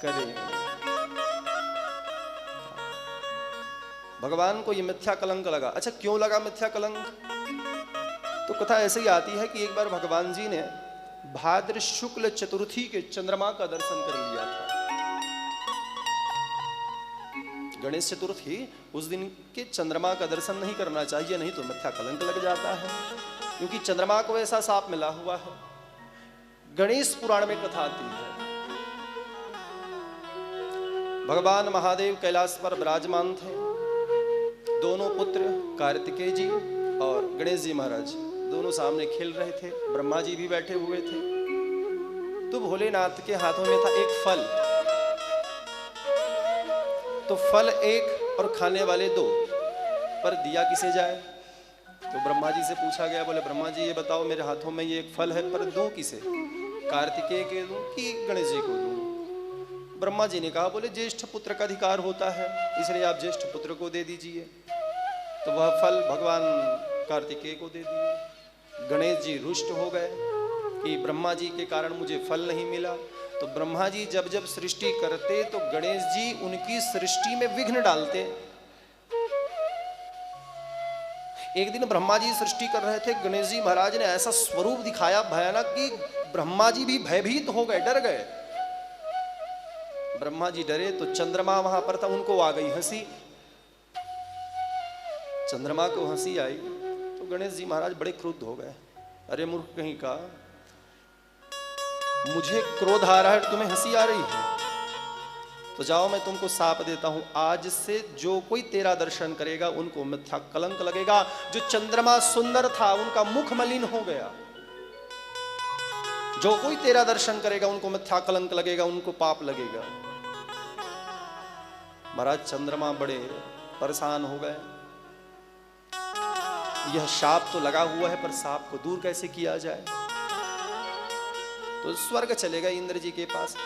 करे। भगवान को ये मिथ्या कलंक लगा। अच्छा, क्यों लगा मिथ्या कलंक? तो कथा ऐसे ही आती है कि एक बार भगवान जी ने भाद्र शुक्ल चतुर्थी के चंद्रमा का दर्शन कर लिया था। गणेश चतुर्थी, उस दिन के चंद्रमा का दर्शन नहीं करना चाहिए, नहीं तो मिथ्या कलंक लग जाता है, क्योंकि चंद्रमा को ऐसा साप मिला हुआ है। गणेश पुराण में कथा आती है, भगवान महादेव कैलाश पर विराजमान थे। दोनों पुत्र कार्तिकेय जी और गणेश जी महाराज दोनों सामने खेल रहे थे। ब्रह्मा जी भी बैठे हुए थे। तो भोलेनाथ के हाथों में था एक फल। तो फल एक और खाने वाले दो, पर दिया किसे जाए? तो ब्रह्मा जी से पूछा गया। बोले ब्रह्मा जी ये बताओ, मेरे हाथों में ये एक फल है, पर दूं किसे? कार्तिकेय के दूं कि गणेश जी को दूं? ब्रह्मा जी ने कहा, बोले ज्येष्ठ पुत्र का अधिकार होता है, इसलिए आप ज्येष्ठ पुत्र को दे दीजिए। तो वह फल भगवान कार्तिकेय को दे दिए। गणेश जी रुष्ट हो गए कि ब्रह्मा जी के कारण मुझे फल नहीं मिला। तो ब्रह्मा जी जब जब सृष्टि करते तो गणेश जी उनकी सृष्टि में विघ्न डालते। एक दिन ब्रह्मा जी सृष्टि कर रहे थे, गणेश जी महाराज ने ऐसा स्वरूप दिखाया भयानक कि ब्रह्मा जी भी भयभीत हो गए, डर गए। ब्रह्मा जी डरे तो चंद्रमा वहां पर था, उनको आ गई हंसी। चंद्रमा को हंसी आई तो गणेश जी महाराज बड़े क्रुद्ध हो गए। अरे मूर्ख कहीं का, मुझे क्रोध आ रहा है, तुम्हें हंसी आ रही है? तो जाओ मैं तुमको शाप देता हूं, आज से जो कोई तेरा दर्शन करेगा उनको मिथ्या कलंक लगेगा। जो चंद्रमा सुंदर था उनका मुख मलिन हो गया। जो कोई तेरा दर्शन करेगा उनको मिथ्या कलंक लगेगा, उनको पाप लगेगा। महाराज चंद्रमा बड़े परेशान हो गए। यह शाप तो लगा हुआ है, पर शाप को दूर कैसे किया जाए? तो स्वर्ग चले गए इंद्र जी के पास।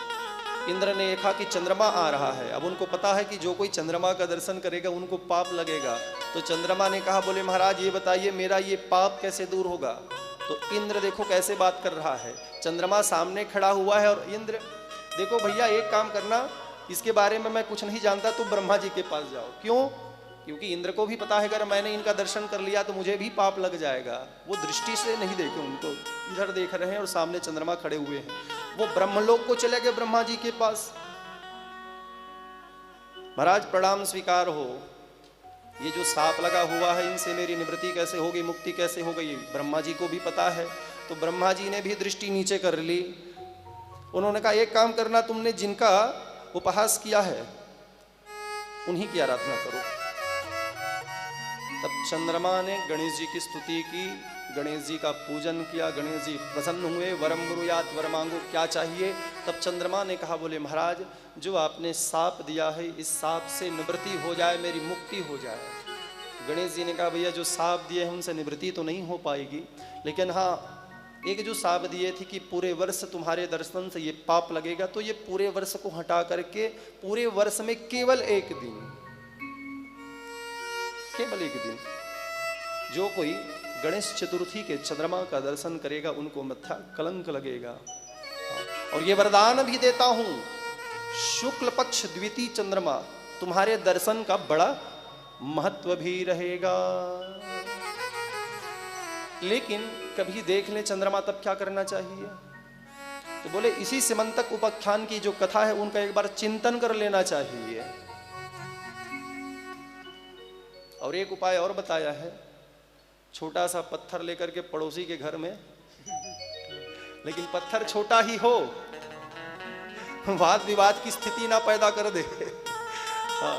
इंद्र ने देखा कि चंद्रमा आ रहा है। अब उनको पता है कि जो कोई चंद्रमा का दर्शन करेगा उनको पाप लगेगा। तो चंद्रमा ने कहा, बोले महाराज ये बताइए मेरा ये पाप कैसे दूर होगा? तो इंद्र देखो कैसे बात कर रहा है। चंद्रमा सामने खड़ा हुआ है और इंद्र, देखो भैया एक काम करना, इसके बारे में मैं कुछ नहीं जानता, तो ब्रह्मा जी के पास जाओ। क्यों? क्योंकि इंद्र को भी पता है अगर मैंने इनका दर्शन कर लिया तो मुझे भी पाप लग जाएगा। वो दृष्टि से नहीं देखे, उनको इधर देख रहे हैं और सामने चंद्रमा खड़े हुए हैं। वो ब्रह्मलोक को चले गए ब्रह्मा जी के पास। महाराज प्रणाम स्वीकार हो, ये जो सांप लगा हुआ है इनसे मेरी निवृत्ति कैसे होगी, मुक्ति कैसे हो गई? ब्रह्मा जी को भी पता है। तो ब्रह्मा जी ने भी दृष्टि नीचे कर ली। उन्होंने कहा एक काम करना, तुमने जिनका उपहास किया है उन्हीं की आराधना करो। तब चंद्रमा ने गणेश जी की स्तुति की, गणेश जी का पूजन किया। गणेश जी प्रसन्न हुए। वरम गुरुयात वर मांगो, क्या चाहिए? तब चंद्रमा ने कहा, बोले महाराज जो आपने साप दिया है इस साप से निवृत्ति हो जाए, मेरी मुक्ति हो जाए। गणेश जी ने कहा, भैया जो साप दिए हैं उनसे निवृत्ति तो नहीं हो पाएगी, लेकिन हाँ एक जो साप दिए थे कि पूरे वर्ष तुम्हारे दर्शन से ये पाप लगेगा, तो ये पूरे वर्ष को हटा करके पूरे वर्ष में केवल एक दिन, केवल एक दिन जो कोई गणेश चतुर्थी के चंद्रमा का दर्शन करेगा उनको मिथ्या कलंक लगेगा। और ये वरदान भी देता हूं, शुक्ल पक्ष द्वितीय चंद्रमा तुम्हारे दर्शन का बड़ा महत्व भी रहेगा। लेकिन कभी देख ले चंद्रमा तब क्या करना चाहिए? तो बोले इसी सिमंतक उपाख्यान की जो कथा है उनका एक बार चिंतन कर लेना चाहिए। और एक उपाय और बताया है, छोटा सा पत्थर लेकर के पड़ोसी के घर में, लेकिन पत्थर छोटा ही हो, वाद विवाद की स्थिति ना पैदा कर दे। हाँ,